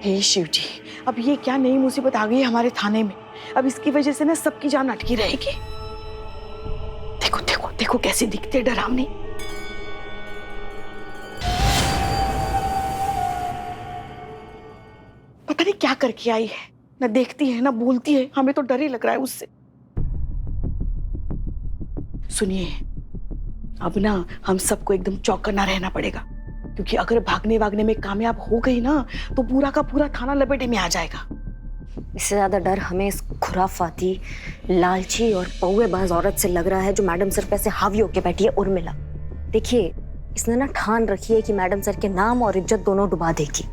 हे शिव जी, अब ये क्या नई मुसीबत आ गई है हमारे थाने में। अब इसकी वजह से ना सबकी जान अटकी रहेगी। देखो देखो देखो कैसे दिखते डरावनी। पता नहीं क्या करके आई है, ना देखती है ना बोलती है, हमें तो डर ही लग रहा है उससे। सुनिए, अब ना हम सबको एकदम चौकन्ना रहना पड़ेगा, क्योंकि अगर भागने वागने में कामयाब हो गई ना तो पूरा का पूरा थाना लपेटे में आ जाएगा। इससे ज्यादा डर हमें इस खुराफाती, लालची और पौएबाज औरत से लग रहा है जो मैडम सर पे ऐसे हावी होके बैठी है उर्मिला। देखिए, इसने ना ठान रखी है कि मैडम सर के नाम और इज्जत दोनों डुबा देगी।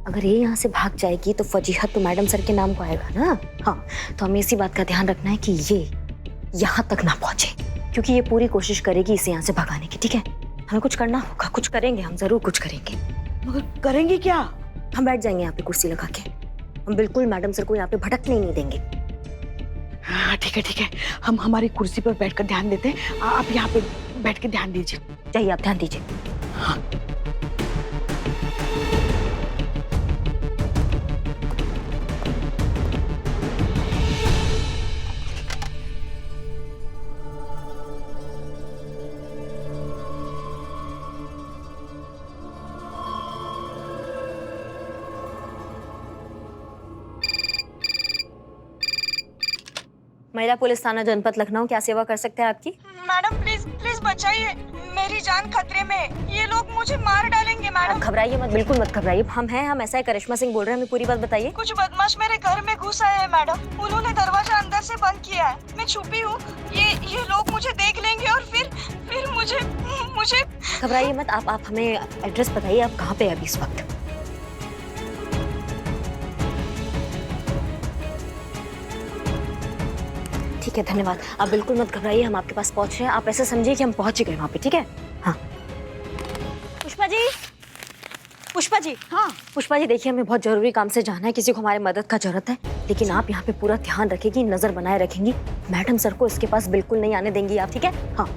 अगर ये यहाँ से भाग जाएगी तो फजीहत तो मैडम सर के नाम को आएगा ना। हाँ, तो हमें इसी बात का ध्यान रखना है कि ये यहाँ तक ना पहुंचे, क्योंकि ये पूरी कोशिश करेगी इसे यहाँ से भगाने की। ठीक है, हमें कुछ करना होगा, कुछ करेंगे, हम जरूर कुछ करेंगे। मगर करेंगे क्या? हम बैठ जाएंगे यहाँ पे कुर्सी लगा के, हम बिल्कुल मैडम सर को यहाँ पे भटकने ही नहीं देंगे। हाँ ठीक है ठीक है, हम हमारी कुर्सी पर बैठकर ध्यान देते हैं, आप यहाँ पे बैठ के ध्यान दीजिए। चाहिए आप ध्यान दीजिए। हाँ। महिला पुलिस थाना जनपद लखनऊ, क्या सेवा कर सकते हैं आपकी? मैडम प्लीज प्लीज बचाइए, मेरी जान खतरे में है। ये लोग मुझे मार डालेंगे मैडम। आप घबराइए मत, बिल्कुल मत घबराइए। हम ऐसा है, करिश्मा सिंह बोल रहे हैं, हमें पूरी बात बताइए। कुछ बदमाश मेरे घर में घुस आए हैं मैडम, उन्होंने दरवाजा अंदर से बंद किया है। मैं छुपी हूँ, ये लोग मुझे देख लेंगे और फिर मुझे घबराइए मत, आप हमें एड्रेस बताइए, आप कहाँ पे है अभी इस वक्त? ठीक है, धन्यवाद। आप बिल्कुल मत घबराइए, हम आपके पास पहुंच रहे हैं। आप ऐसे समझिए कि हम पहुंच ही गए वहां पे। ठीक है? हाँ। पुष्पा जी, पुष्पा जी। हाँ पुष्पा जी, देखिए हमें बहुत जरूरी काम से जाना है, किसी को हमारी मदद का जरूरत है, लेकिन आप यहाँ पे पूरा ध्यान रखेंगी, नजर बनाए रखेंगी। मैडम सर को इसके पास बिल्कुल नहीं आने देंगी आप, ठीक है? हाँ।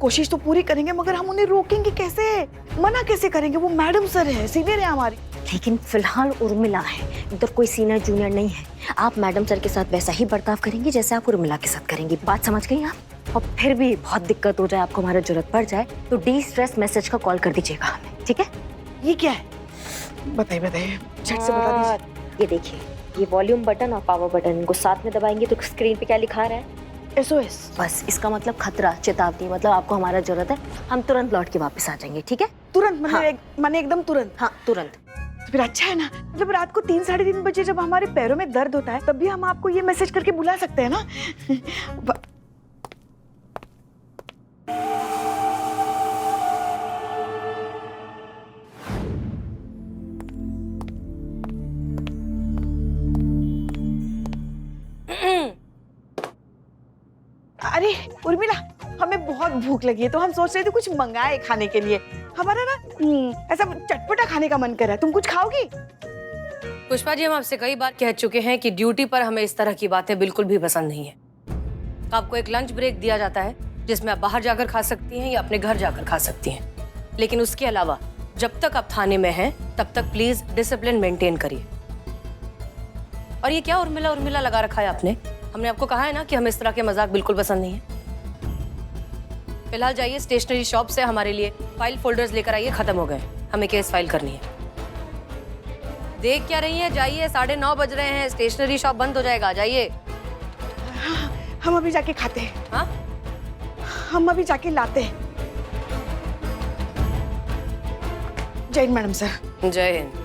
कोशिश तो पूरी करेंगे, मगर हम उन्हें रोकेंगे कैसे, मना कैसे करेंगे? वो मैडम सर है, सीनियर है हमारी। लेकिन फिलहाल उर्मिला है, इधर कोई सीनियर जूनियर नहीं है। आप मैडम सर के साथ वैसा ही बर्ताव करेंगी जैसे आप उर्मिला के साथ करेंगी। बात समझ गई आप? और फिर भी बहुत दिक्कत हो जाए, आपको हमारा जरूरत पड़ जाए, तो डी स्ट्रेस मैसेज का कॉल कर दीजिएगा हमें, ठीक है? ये क्या है? बताइए बताइए, झट से बता दीजिए। ये देखिए, ये वॉल्यूम बटन और पावर बटन, इनको साथ में दबाएंगे तो स्क्रीन पे क्या लिखा आ रहा है? SOS। बस इसका मतलब खतरा, चेतावनी, मतलब आपको हमारा जरूरत है। हम तुरंत लौट के वापस आ जाएंगे, ठीक है? तुरंत मतलब हाँ। माने एकदम तुरंत? हाँ, तुरंत। तो फिर अच्छा है ना, मतलब रात को 3 साढ़े 3 बजे जब हमारे पैरों में दर्द होता है तब भी हम आपको ये मैसेज करके बुला सकते हैं ना। अरे उर्मिला, हमें बहुत भूख लगी है तो हम सोच रहे थे कुछ मंगाए खाने के लिए। हमारा ना ऐसा चटपटा खाने का मन कर रहा है, तुम कुछ खाओगी? पुष्पा जी, हम आपसे कई बार कह चुके हैं कि ड्यूटी पर हमें इस तरह की बातें बिल्कुल भी पसंद नहीं है। तो आपको एक लंच ब्रेक दिया जाता है जिसमें आप बाहर जाकर खा सकती हैं या अपने घर जाकर खा सकती हैं, लेकिन उसके अलावा जब तक आप थाने में हैं तब तक प्लीज डिसिप्लिन मेंटेन करिए। और ये क्या उर्मिला उर्मिला लगा रखा है आपने? हमने आपको कहा है ना कि हमें इस तरह के मजाक बिल्कुल पसंद नहीं है। फिलहाल जाइए स्टेशनरी शॉप से हमारे लिए फाइल फोल्डर्स लेकर आइए, खत्म हो गए, हमें केस फाइल करनी है। देख क्या रही हैं? जाइए, 9:30 बज रहे हैं, स्टेशनरी शॉप बंद हो जाएगा, जाइए। हाँ, हम अभी जाके खाते हैं। हाँ, हम अभी जाके लाते हैं। जय हिंद मैडम सर। जय हिंद।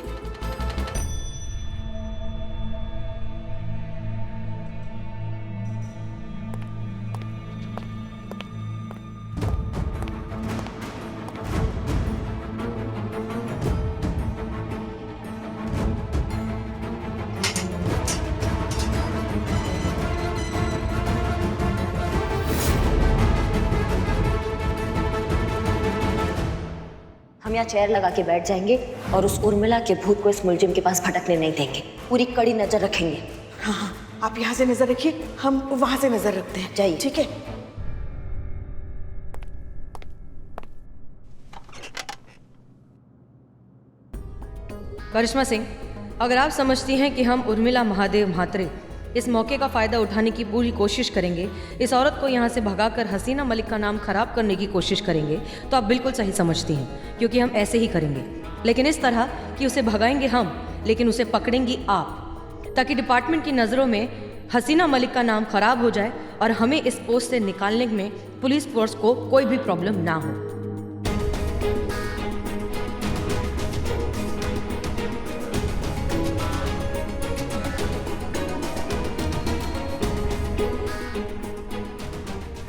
हम यहाँ चेयर लगा के बैठ जाएंगे और उस उर्मिला के भूत को इस मुलजिम के पास भटकने नहीं देंगे। पूरी कड़ी नजर रखेंगे। हाँ हाँ, आप यहाँ से नजर रखिए, हम वहां से नजर रखते हैं। जाइए। ठीक है। करिश्मा सिंह, अगर आप समझती हैं कि हम उर्मिला महादेव म्हात्रे इस मौके का फ़ायदा उठाने की पूरी कोशिश करेंगे, इस औरत को यहाँ से भगाकर हसीना मलिक का नाम खराब करने की कोशिश करेंगे, तो आप बिल्कुल सही समझती हैं, क्योंकि हम ऐसे ही करेंगे। लेकिन इस तरह कि उसे भगाएंगे हम, लेकिन उसे पकड़ेंगी आप, ताकि डिपार्टमेंट की नज़रों में हसीना मलिक का नाम खराब हो जाए और हमें इस पोस्ट से निकालने में पुलिस फोर्स को कोई भी प्रॉब्लम ना हो।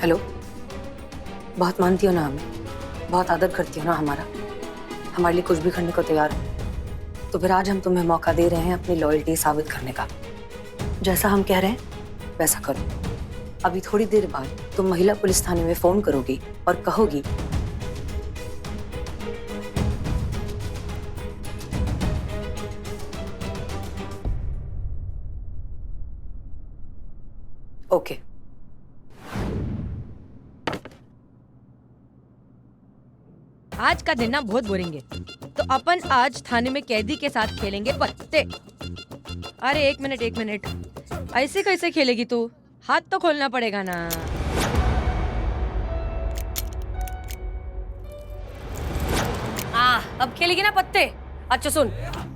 हेलो, बहुत मानती हो ना हमें, बहुत आदर करती हो ना हमारा, हमारे लिए कुछ भी करने को तैयार हो, तो फिर आज हम तुम्हें मौका दे रहे हैं अपनी लॉयल्टी साबित करने का। जैसा हम कह रहे हैं वैसा करो। अभी थोड़ी देर बाद तुम महिला पुलिस थाने में फोन करोगी और कहोगी ओके। आज का दिन ना बहुत बोरिंग है, तो अपन आज थाने में कैदी के साथ खेलेंगे पत्ते। अरे एक मिनट, ऐसे कैसे खेलेगी तू? हाथ तो खोलना पड़ेगा ना। अब खेलेगी ना पत्ते? अच्छा सुन,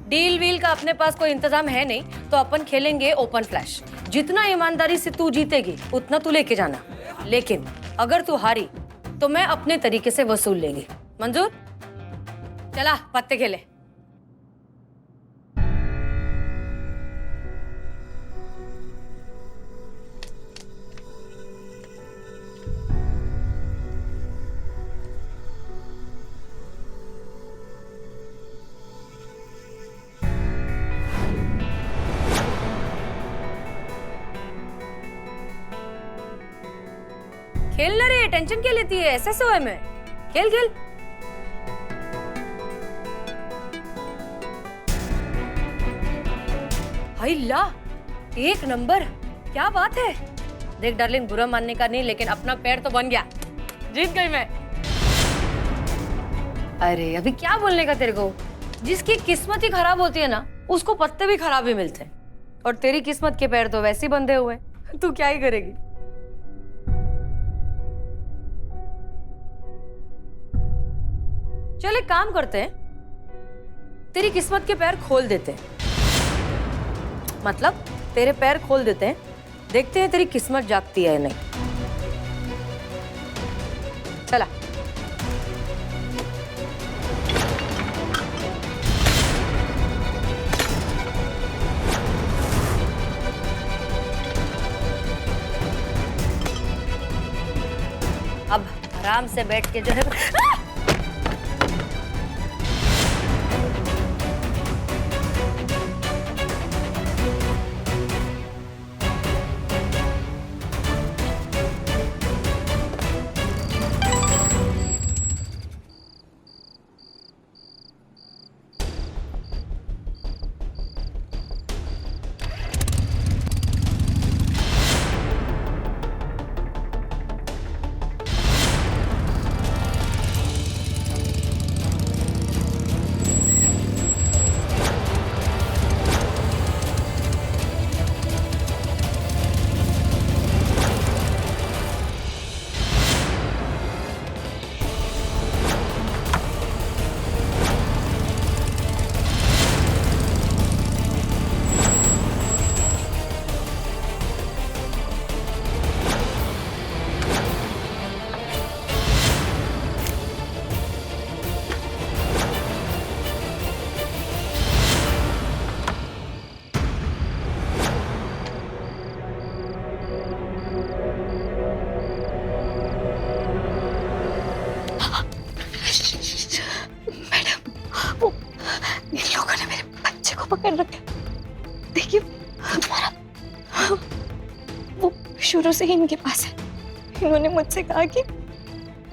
डील वील का अपने पास कोई इंतजाम है नहीं, तो अपन खेलेंगे ओपन फ्लैश। जितना ईमानदारी से तू जीतेगी उतना तू लेके जाना, लेकिन अगर तू हारी तो मैं अपने तरीके से वसूल लेंगी। मंजूर? चला पत्ते खेले। खेल ना रे, टेंशन क्या लेती है? SSO है मैं, खेल खेल। हाय ला, एक नंबर, क्या बात है। देख डार्लिंग, बुरा मानने का नहीं, लेकिन अपना पैर तो बन गया, जीत गई मैं। अरे अभी क्या बोलने का तेरे को? जिसकी किस्मत ही खराब होती है ना, उसको पत्ते भी खराब ही मिलते हैं, और तेरी किस्मत के पैर तो वैसे ही बंधे हुए, तू क्या ही करेगी। चल एक काम करते हैं, तेरी किस्मत के पैर खोल देते हैं, मतलब तेरे पैर खोल देते हैं, देखते हैं तेरी किस्मत जागती है या नहीं। चला। अब आराम से बैठ के जो है पकड़ रखे। देखिए वो शुरू से ही इनके पास है। इन्होंने मुझसे कहा कि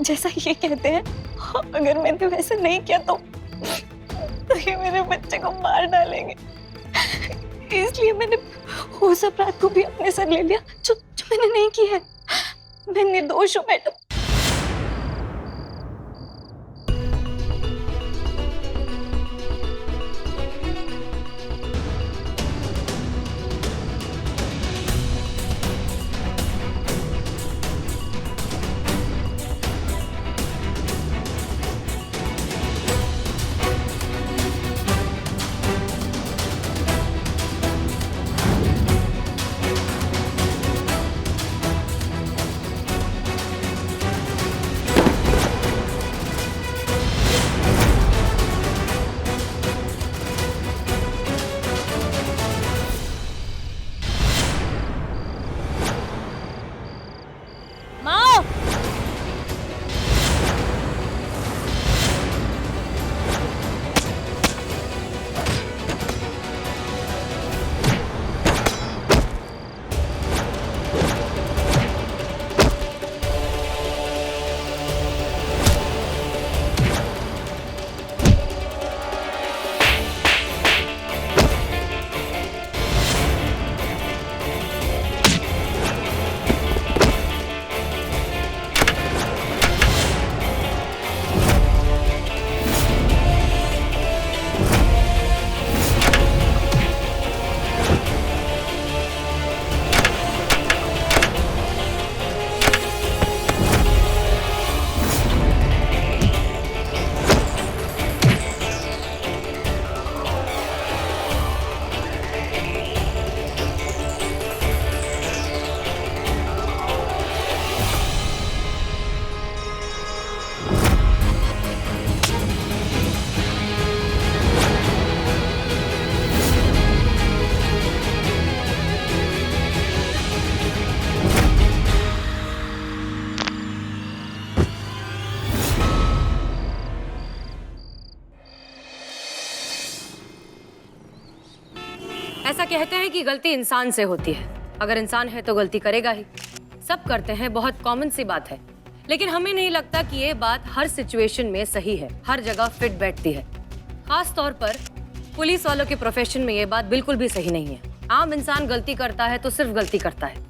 जैसा ये कहते हैं, अगर मैंने वैसा नहीं किया तो ये मेरे बच्चे को मार डालेंगे। इसलिए मैंने उस अपराध को भी अपने सर ले लिया जो मैंने नहीं किया है। मैं निर्दोष हूँ मैडम। ऐसा कहते हैं कि गलती इंसान से होती है। अगर इंसान है तो गलती करेगा ही, सब करते हैं, बहुत कॉमन सी बात है। लेकिन हमें नहीं लगता कि ये बात हर सिचुएशन में सही है, हर जगह फिट बैठती है। खास तौर पर पुलिस वालों के प्रोफेशन में ये बात बिल्कुल भी सही नहीं है। आम इंसान गलती करता है तो सिर्फ गलती करता है,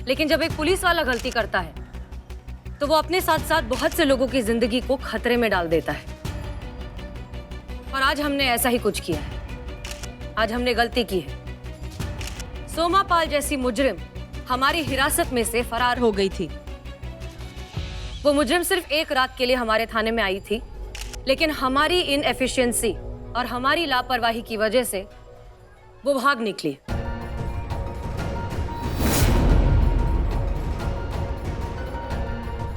लेकिन जब एक पुलिस वाला गलती करता है तो वो अपने साथ साथ बहुत से लोगों की जिंदगी को खतरे में डाल देता है। और आज हमने ऐसा ही कुछ किया है। आज हमने गलती की है। सोमा पाल जैसी मुजरिम हमारी हिरासत में से फरार हो गई थी। वो मुजरिम सिर्फ एक रात के लिए हमारे थाने में आई थी, लेकिन हमारी इनएफिशिएंसी और हमारी लापरवाही की वजह से वो भाग निकली।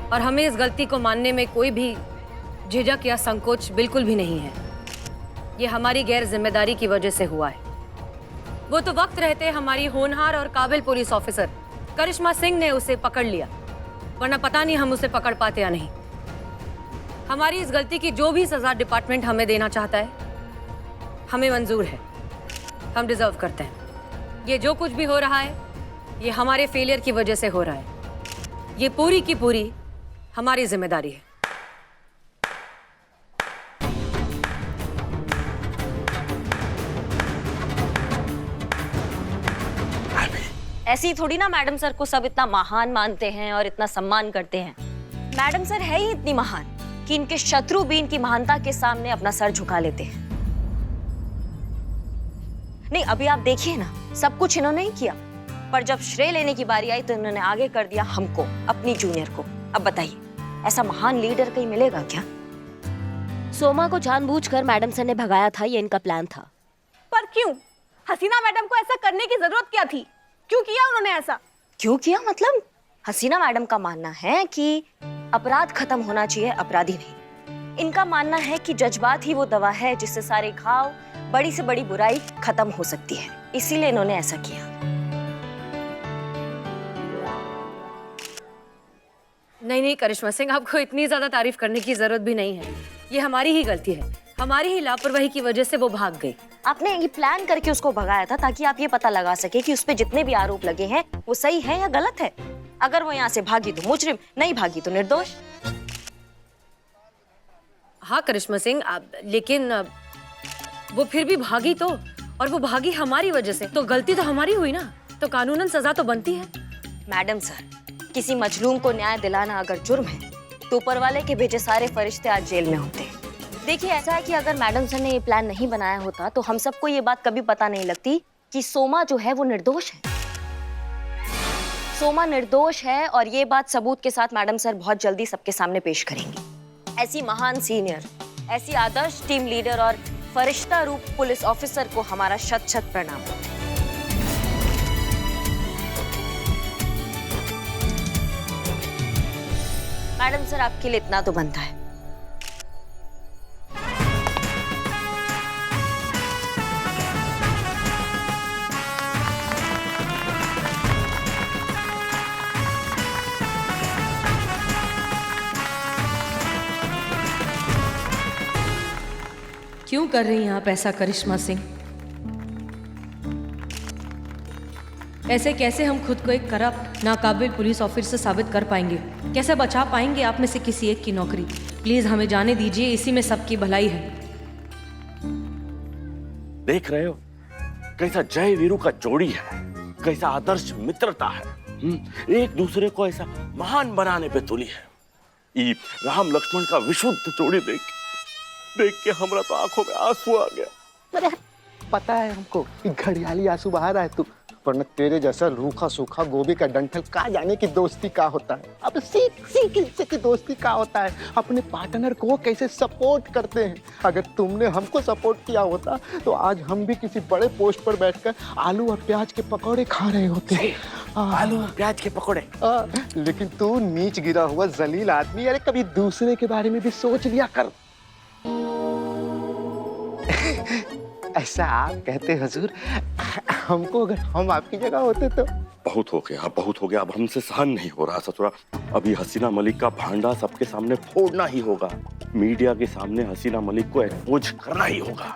और हमें इस गलती को मानने में कोई भी झिझक या संकोच बिल्कुल भी नहीं है। ये हमारी गैर जिम्मेदारी की वजह से हुआ है। वो तो वक्त रहते हमारी होनहार और काबिल पुलिस ऑफिसर करिश्मा सिंह ने उसे पकड़ लिया, वरना पता नहीं हम उसे पकड़ पाते या नहीं। हमारी इस गलती की जो भी सजा डिपार्टमेंट हमें देना चाहता है, हमें मंजूर है, हम डिजर्व करते हैं। ये जो कुछ भी हो रहा है, ये हमारे फेलियर की वजह से हो रहा है। ये पूरी की पूरी हमारी जिम्मेदारी है। ऐसे ही थोड़ी ना मैडम सर को सब इतना महान मानते हैं और इतना सम्मान करते हैं। मैडम सर है ही इतनी महान कि इनके शत्रु भी इनकी महानता के सामने अपना सर झुका लेते हैं। नहीं, अभी आप देखिए ना, सब कुछ इन्होंने ही किया, पर जब श्रेय लेने की बारी आई तो इन्होंने आगे कर दिया हमको, अपनी जूनियर को। अब बताइए, ऐसा महान लीडर कहीं मिलेगा क्या? सोमा को जानबूझकर मैडम सर ने भगाया था, ये इनका प्लान था। पर क्यों? हसीना मैडम को ऐसा करने की जरूरत क्या थी? क्यों किया उन्होंने ऐसा? क्यों किया मतलब? हसीना मैडम का मानना है कि अपराध खत्म होना चाहिए, अपराधी नहीं। इनका मानना है कि जज्बात ही वो दवा है जिससे सारे घाव, बड़ी से बड़ी बुराई खत्म हो सकती है, इसीलिए इन्होंने ऐसा किया। नहीं करिश्मा सिंह, आपको इतनी ज्यादा तारीफ करने की जरूरत भी नहीं है। ये हमारी ही गलती है, हमारी ही लापरवाही की वजह से वो भाग गई। आपने ये प्लान करके उसको भगाया था ताकि आप ये पता लगा सके कि उस पे जितने भी आरोप लगे हैं वो सही है या गलत है। अगर वो यहाँ से भागी तो मुजरिम, नहीं भागी तो निर्दोष। हाँ करिश्मा सिंह, लेकिन वो फिर भी भागी तो, और वो भागी हमारी वजह से, तो गलती तो हमारी हुई ना, तो कानूनन सजा तो बनती है। मैडम सर, किसी मजलूम को न्याय दिलाना अगर जुर्म है तो ऊपर वाले के भेजे सारे फरिश्ते आज जेल में होते। देखिए, ऐसा है कि अगर मैडम सर ने ये प्लान नहीं बनाया होता तो हम सबको ये बात कभी पता नहीं लगती कि सोमा जो है वो निर्दोष है। सोमा निर्दोष है और ये बात सबूत के साथ मैडम सर बहुत जल्दी सबके सामने पेश करेंगी। ऐसी महान सीनियर, ऐसी आदर्श टीम लीडर और फरिश्ता रूप पुलिस ऑफिसर को हमारा शत शत प्रणाम। मैडम सर, आपके लिए इतना तो बनता है। क्यों कर रही हैं आप ऐसा करिश्मा सिंह? ऐसे कैसे हम खुद को एक करप्ट, नाकाबिल पुलिस ऑफिसर साबित कर पाएंगे? कैसे बचा पाएंगे आप में से किसी एक की नौकरी? प्लीज हमें जाने दीजिए, इसी में सबकी भलाई है। देख रहे हो कैसा जय वीरू का जोड़ी है, कैसा आदर्श मित्रता है। एक दूसरे को ऐसा महान बनाने पे तुली है। ये राम लक्ष्मण का विशुद्ध जोड़ी देख के हमरा तो आंखों में आंसू आ गया। अरे पता है हमको कि घड़ियाली आंसू बहा रहा है तू, वरना तेरे जैसा रूखा सूखा गोभी का डंठल का जाने की दोस्ती का होता है। अब सीख इससे की दोस्ती का होता है। अपने पार्टनर को कैसे सपोर्ट करते हैं। अगर तुमने हमको सपोर्ट किया होता तो आज हम भी किसी बड़े पोस्ट पर बैठकर आलू और प्याज के पकौड़े खा रहे होते। आलू और प्याज के पकौड़े। लेकिन तू नीच गिरा हुआ जलील आदमी, अरे कभी दूसरे के बारे में भी सोच लिया कर। ऐसा आप कहते हुजूर, हमको अगर हम आपकी जगह होते तो। बहुत हो गया, बहुत हो गया, अब हमसे सहन नहीं हो रहा ससुरा। अभी हसीना मलिक का भांडा सबके सामने फोड़ना ही होगा। मीडिया के सामने हसीना मलिक को एक्सपोज करना ही होगा।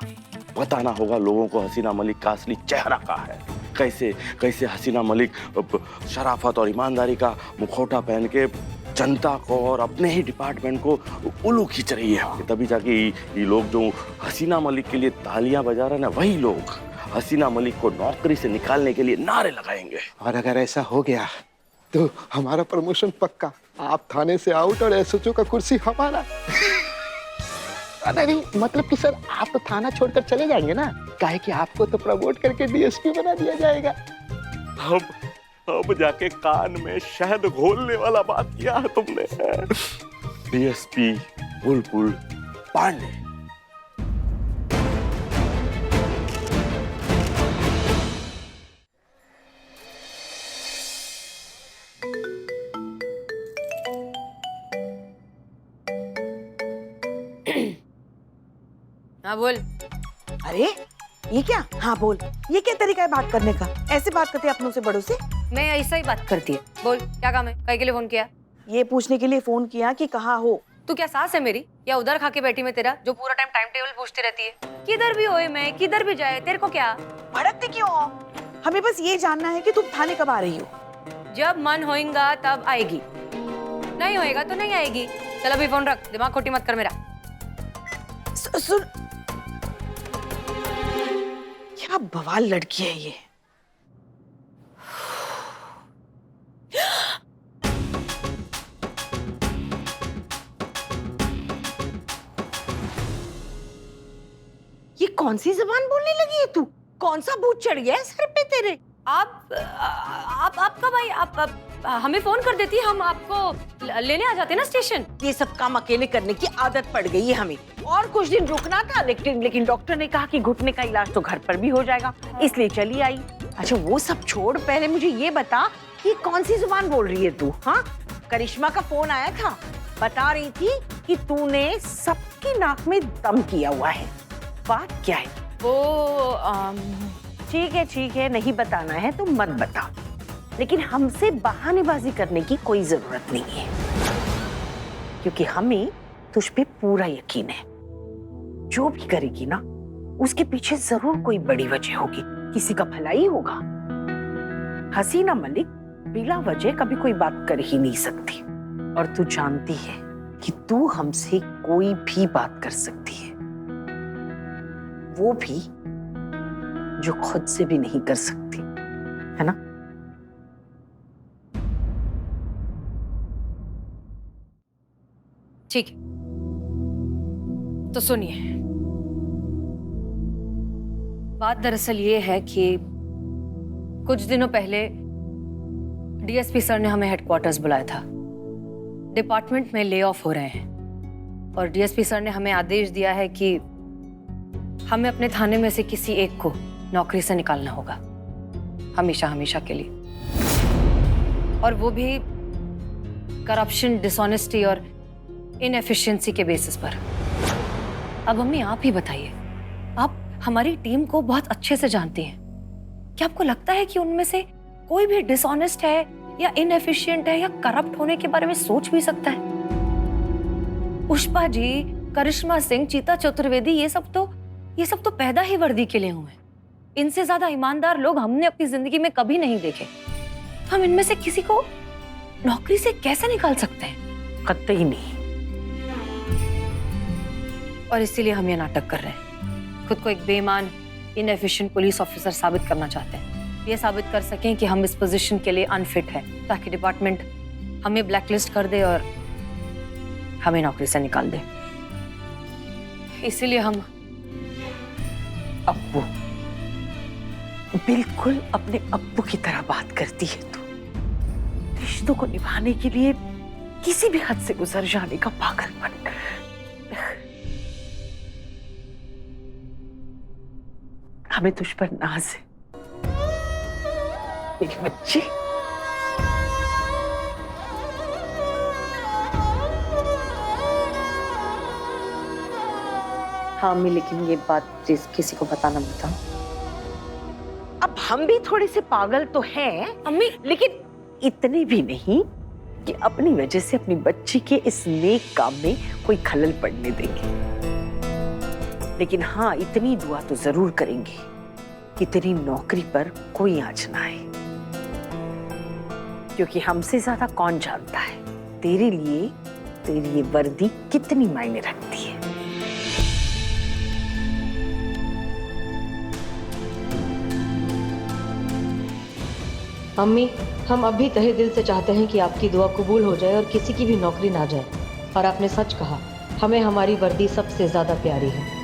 बताना होगा लोगों को हसीना मलिक का असली चेहरा क्या है, कैसे कैसे हसीना मलिक शराफत और ईमानदारी का मुखौटा पहन के जनता को और अपने ही डिपार्टमेंट को उल्लू खींच रही है। तभी जाके ये लोग जो हसीना मलिक के लिए तालियां बजा रहे हैं ना, वही लोग हसीना मलिक को नौकरी से निकालने के लिए नारे लगाएंगे। और अगर ऐसा हो गया तो हमारा प्रमोशन पक्का, आप थाने से आउट और एसएचओ का कुर्सी हमारा। नहीं मतलब कि सर आप तो थाना छोड़कर चले जाएंगे ना, काहे कि आपको तो प्रमोट करके डीएसपी बना दिया जाएगा। अब जाके कान में शहद घोलने वाला बात किया है तुमने। डीएसपी बुलबुल पांडे। हाँ बोल। अरे ये क्या? हाँ बोल। ये क्या तरीका है बात करने का? ऐसे बात करते हैं अपनों से बड़ों से? मैं ऐसा ही बात करती है। बोल क्या काम है, कहीं के लिए फोन किया? ये पूछने के लिए फोन किया कि कहाँ हो। तू क्या सास है मेरी या उधर खा के बैठी में तेरा, जो पूरा टाइम टेबल पूछती रहती है? किधर भी होए मैं, किधर भी जाए, तेरे को क्या? भड़कती क्यों हो? हमें बस ये जानना है कि तुम थाने कब आ रही हो। जब मन होएगा तब आएगी, नहीं होएगा तो नहीं आएगी। चल अभी फोन रख, दिमाग खोटी मत कर मेरा। सुन, क्या बवाल लड़की है ये। ये कौन सी जबान बोलने लगी है तू? कौन सा भूत चढ़ गया है सर पे तेरे? आप कब आई? आप हमें फोन कर देती, हम आपको लेने आ जाते ना स्टेशन। ये सब काम अकेले करने की आदत पड़ गई है हमें। और कुछ दिन रुकना था, लेकिन डॉक्टर ने कहा कि घुटने का इलाज तो घर पर भी हो जाएगा, इसलिए चली आई। अच्छा वो सब छोड़, पहले मुझे ये बता कि कौन सी जुबान बोल रही है तू? हाँ, करिश्मा का फोन आया था, बता रही थी कि तूने सबकी नाक में दम किया हुआ है। बात क्या है? वो ठीक है, नहीं बताना है तो मत बता, लेकिन हमसे बहानेबाजी करने की कोई जरूरत नहीं है, क्योंकि हमें तुझ पे पूरा यकीन है। जो भी करेगी ना, उसके पीछे जरूर कोई बड़ी वजह होगी, किसी का भला ही होगा। हसीना मलिक बिला वजह कभी कोई बात कर ही नहीं सकती, और तू जानती है कि तू हमसे कोई भी बात कर सकती है, वो भी जो खुद से भी नहीं कर सकती, है ना? ठीक है, तो सुनिए, बात दरअसल ये है कि कुछ दिनों पहले डीएसपी सर ने हमें हेडक्वार्टर्स बुलाया था। डिपार्टमेंट में ले ऑफ हो रहे हैं और डीएसपी सर ने हमें आदेश दिया है कि हमें अपने थाने में से किसी एक को नौकरी से निकालना होगा, हमेशा हमेशा के लिए, और वो भी करप्शन, डिसऑनेस्टी और इनएफिशिएंसी के बेसिस पर। अब मम्मी आप ही बताइए, आप हमारी टीम को बहुत अच्छे से जानती हैं, क्या आपको लगता है कि उनमें से कोई भी डिसऑनेस्ट है या इनएफिशिएंट है या करप्ट होने के बारे में सोच भी सकता है? पुष्पा जी, करिश्मा सिंह, चीता चतुर्वेदी, ये सब तो पैदा ही वर्दी के लिए हुए हैं। इनसे ज्यादा ईमानदार लोग हमने अपनी जिंदगी में कभी नहीं देखे। हम इनमें से किसी को नौकरी से कैसे निकाल सकते हैं? कतई नहीं। और इसीलिए हम ये नाटक कर रहे हैं, खुद को एक बेईमान, इनएफिशिएंट पुलिस ऑफिसर साबित करना चाहते हैं। ये साबित कर सकें कि हम इस पोजीशन के लिए अनफिट है, ताकि डिपार्टमेंट हमें ब्लैकलिस्ट कर दे और हमें नौकरी से निकाल दे। इसीलिए हम अब्बू, बिल्कुल अपने अब्बू की तरह बात करती है तू। रिश्तों को निभाने के लिए किसी भी हद से गुजर जाने का पागलपन। हमें तुझ पर नाज है मेरी बच्ची। हाँ अम्मी, लेकिन ये बात प्लीज किसी को बताना मत। अब हम भी थोड़े से पागल तो हैं अम्मी, लेकिन इतने भी नहीं कि अपनी वजह से अपनी बच्ची के इस नेक काम में कोई खलल पड़ने देंगे। लेकिन हाँ, इतनी दुआ तो जरूर करेंगे कि तेरी नौकरी पर कोई आंच ना आए, क्योंकि हमसे ज्यादा कौन जानता है तेरे लिए तेरी ये वर्दी कितनी मायने रखती है। अम्मी, हम अभी तहे दिल से चाहते हैं कि आपकी दुआ कबूल हो जाए और किसी की भी नौकरी ना जाए। और आपने सच कहा, हमें हमारी वर्दी सबसे ज्यादा प्यारी है।